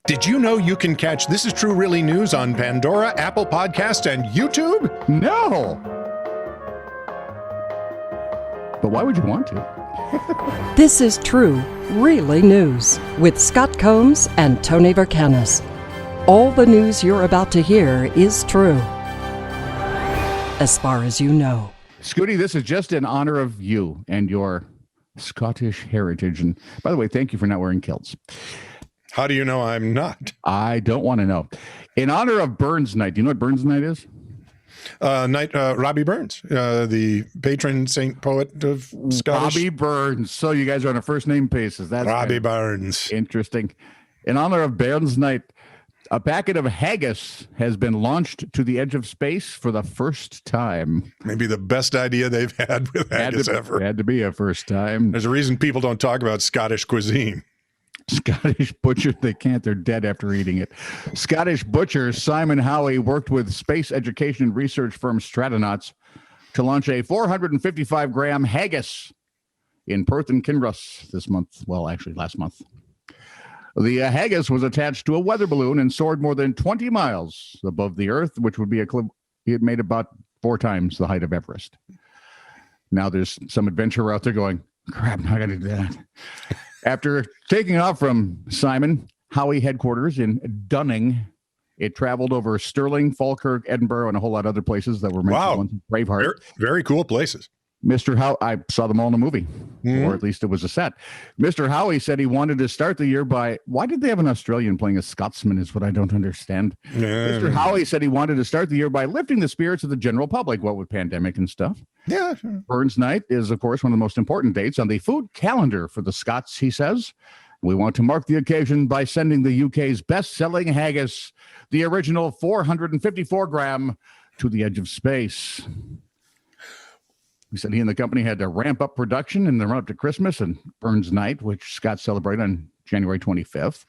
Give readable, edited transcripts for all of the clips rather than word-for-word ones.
Did you know you can catch This Is True Really News on Pandora, Apple Podcasts, and YouTube? No. But why would you want to? This is True Really News with Scott Combs and Tony Verkinnes. All the news you're about to hear is true, as far as you know. Scooty, this is just in honor of you and your Scottish heritage. And by the way, thank you for not wearing kilts. How do you know I'm not? I don't want to know. In honor of Burns Night, do you know what Burns Night is? Robbie Burns, the patron saint poet of Scottish. Robbie Burns. So you guys are on a first name basis. That's Robbie Burns. Interesting. In honor of Burns Night, a packet of haggis has been launched to the edge of space for the first time. Maybe the best idea they've had with haggis ever. Had to be a first time. There's a reason people don't talk about Scottish cuisine. Scottish butcher, they can't, they're dead after eating it. Scottish butcher Simon Howie worked with space education and research firm Stratonauts to launch a 455-gram haggis in Perth and Kinross this month. Well, actually, last month. The haggis was attached to a weather balloon and soared more than 20 miles above the Earth, which would be it made about 4 times the height of Everest. Now there's some adventurer out there going, crap, now I got to do that. After taking off from Simon Howie headquarters in Dunning, it traveled over Stirling, Falkirk, Edinburgh, and a whole lot of other places that were mentioned once in Braveheart. Very, very cool places. Mr. Howie, I saw them all in a movie, or at least it was a set. Mr. Howie said he wanted to start the year by, why did they have an Australian playing a Scotsman is what I don't understand. Mr. Howie said he wanted to start the year by lifting the spirits of the general public, what with pandemic and stuff. Yeah, sure. Burns Night is, of course, one of the most important dates on the food calendar for the Scots, he says. We want to mark the occasion by sending the UK's best-selling haggis, the original 454-gram, to the edge of space. He said he and the company had to ramp up production in the run-up to Christmas and Burns Night, which Scott celebrated on January 25th.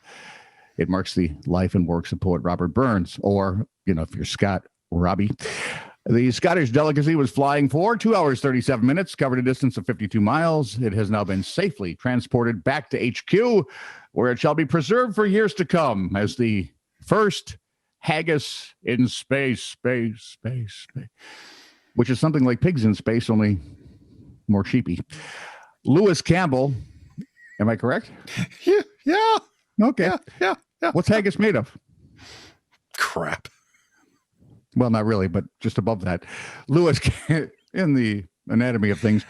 It marks the life and works of poet Robert Burns, or, if you're Scott, Robbie. The Scottish delicacy was flying for 2 hours, 37 minutes, covered a distance of 52 miles. It has now been safely transported back to HQ, where it shall be preserved for years to come as the first haggis in space, which is something like pigs in space, only more sheepy. Lewis Campbell, am I correct? Yeah. Okay. Yeah. What's haggis made of? Crap. Well, not really, but just above that. Lewis, in the anatomy of things,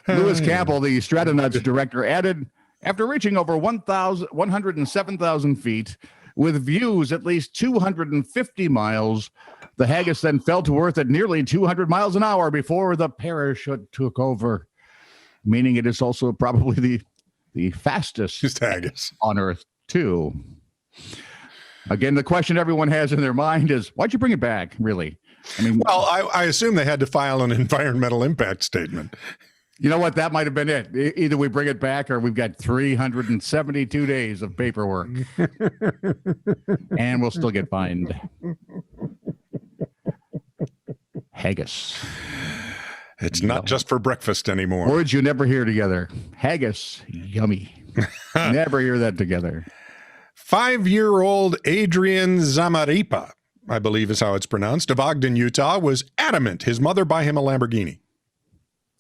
Lewis Campbell, the Stratonauts director, added, after reaching over 107,000 feet, with views at least 250 miles, the haggis then fell to earth at nearly 200 miles an hour before the parachute took over, meaning it is also probably the fastest haggis on Earth, too. Again, the question everyone has in their mind is, why'd you bring it back, really? Well, I assume they had to file an environmental impact statement. You know what? That might have been it. Either we bring it back or we've got 372 days of paperwork. And we'll still get fined. Haggis. It's not just for breakfast anymore. Words you never hear together. Haggis. Yummy. Never hear that together. 5-year-old Adrian Zamaripa, I believe is how it's pronounced, of Ogden, Utah, was adamant his mother buy him a Lamborghini.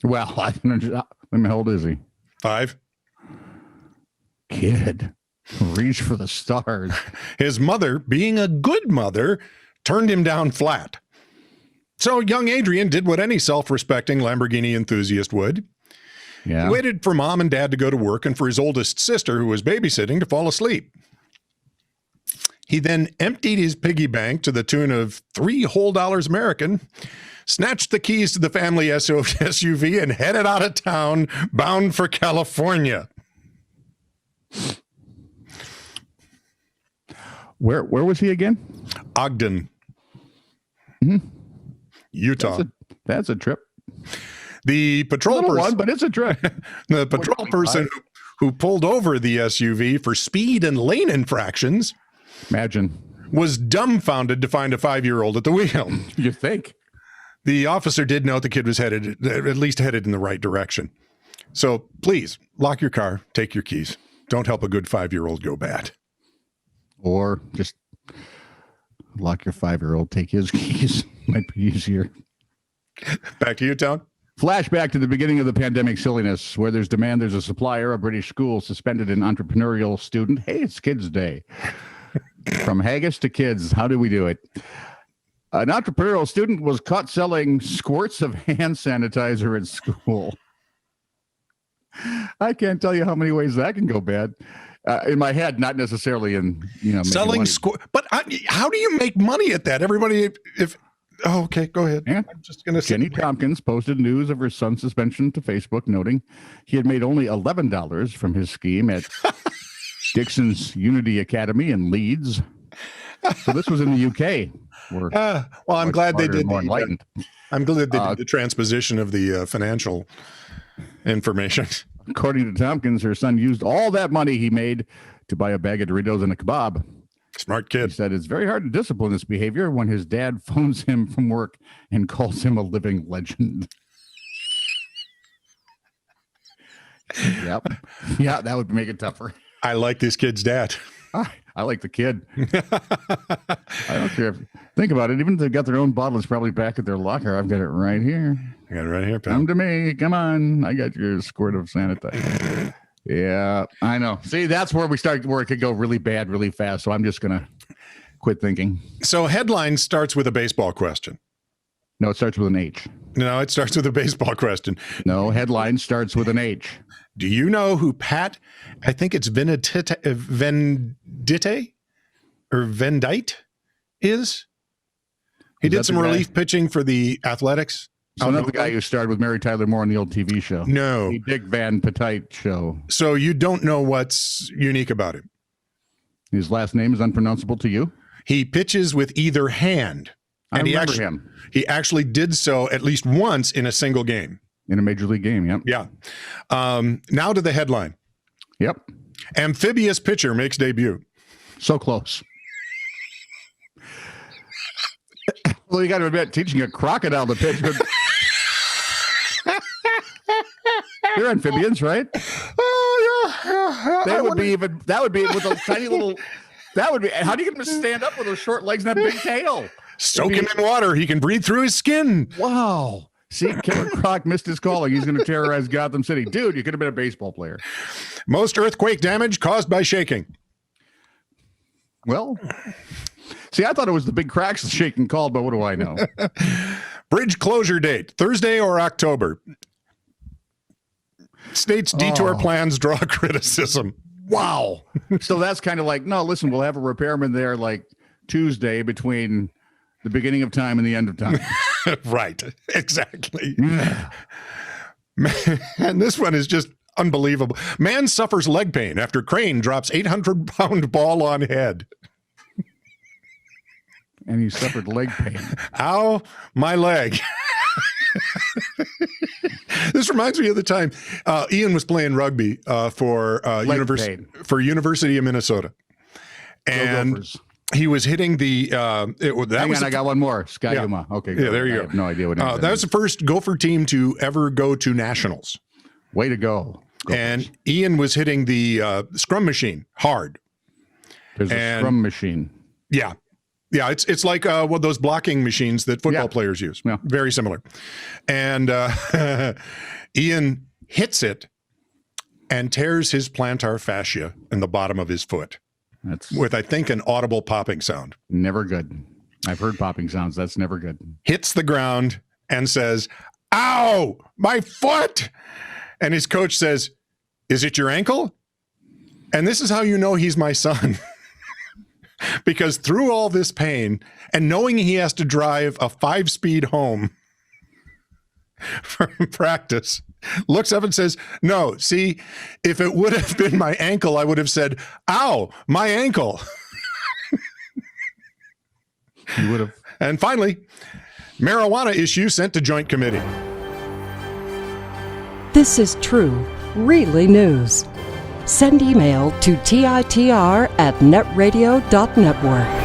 Well, how old is he? 5. Kid, reach for the stars. His mother, being a good mother, turned him down flat. So young Adrian did what any self-respecting Lamborghini enthusiast would. Yeah. He waited for mom and dad to go to work and for his oldest sister, who was babysitting, to fall asleep. He then emptied his piggy bank to the tune of $3 whole American, snatched the keys to the family SUV, and headed out of town, bound for California. Where was he again? Ogden, Utah. That's a trip. The patrol person, but it's a trip. The patrol person who pulled over the SUV for speed and lane infractions, imagine, was dumbfounded to find a 5-year-old at the wheel. You think? The officer did note the kid was at least headed in the right direction. So please lock your car, take your keys. Don't help a good 5-year-old go bad. Or just lock your 5-year-old, take his keys. Might be easier. Back to you, Town. Flashback to the beginning of the pandemic silliness. Where there's demand, there's a supplier. A British school suspended an entrepreneurial student. Hey, it's Kids Day. From Haggis to kids, how do we do it? An entrepreneurial student was caught selling squirts of hand sanitizer at school. I can't tell you how many ways that can go bad. In my head, not necessarily in, Selling but how do you make money at that? Everybody, okay, go ahead. Yeah. I'm just going to say. Jenny Tompkins posted news of her son's suspension to Facebook, noting he had made only $11 from his scheme at Dixon's Unity Academy in Leeds. So this was in the UK. Well, I'm glad they did. More enlightened. I'm glad they did the transposition of the financial information. According to Tompkins, her son used all that money he made to buy a bag of Doritos and a kebab. Smart He kid. said it's very hard to discipline this behavior when his dad phones him from work and calls him a living legend. Yep. Yeah, that would make it tougher. I like this kid's dad. I like the kid. I don't care. Think about it. Even if they've got their own bottle, it's probably back at their locker. I've got it right here. I got it right here, pal. Come to me. Come on. I got your squirt of sanitizer. Yeah, I know. See, that's where it could go really bad, really fast. So I'm just going to quit thinking. So headline starts with a baseball question. No, it starts with an H. No, it starts with a baseball question. No, headline starts with an H. Do you know who Pat, I think it's Venditte or Vendite is? He did some relief pitching for the Athletics. So not the guy who starred with Mary Tyler Moore on the old TV show. No. The Dick Van Petite show. So you don't know what's unique about him. His last name is unpronounceable to you? He pitches with either hand. And him. He actually did so at least once in a single game. In a major league game, yep. Yeah. Now to the headline. Yep. Amphibious pitcher makes debut. So close. Well, you got to admit, teaching a crocodile to pitch. You're amphibians, right? Oh, yeah. That would be with a tiny little, how do you get him to stand up with those short legs and that big tail? Soak him in water. He can breathe through his skin. Wow. See, Killer Croc missed his calling. He's going to terrorize Gotham City. Dude, you could have been a baseball player. Most earthquake damage caused by shaking. Well, see, I thought it was the big cracks shaking called, but what do I know? Bridge closure date, Thursday or October. State's detour plans draw criticism. Wow. So that's kind of like, no, listen, we'll have a repairman there like Tuesday between the beginning of time and the end of time. Right. Exactly. Man, this one is just unbelievable. Man suffers leg pain after crane drops 800-pound ball on head. And he suffered leg pain. Ow, my leg. This reminds me of the time Ian was playing rugby for University of Minnesota. And he was hitting the I got one more. Scott Yuma. Okay. Yeah, there you go. I have no idea what that was the first Gopher team to ever go to nationals. Way to go. And Ian was hitting the scrum machine hard. There's a scrum machine. Yeah. Yeah, it's like one of those blocking machines that football players use. Yeah. Very similar. And Ian hits it and tears his plantar fascia in the bottom of his foot. With, I think, an audible popping sound. Never good. I've heard popping sounds. That's never good. Hits the ground and says, "Ow, my foot!" And his coach says, "Is it your ankle?" And this is how you know he's my son. Because through all this pain and knowing he has to drive a 5-speed home from practice, looks up and says, "No, see, if it would have been my ankle, I would have said, 'Ow, my ankle.'" You would have. And finally, marijuana issue sent to Joint Committee. This is true, really news. Send email to TITR@netradio.network.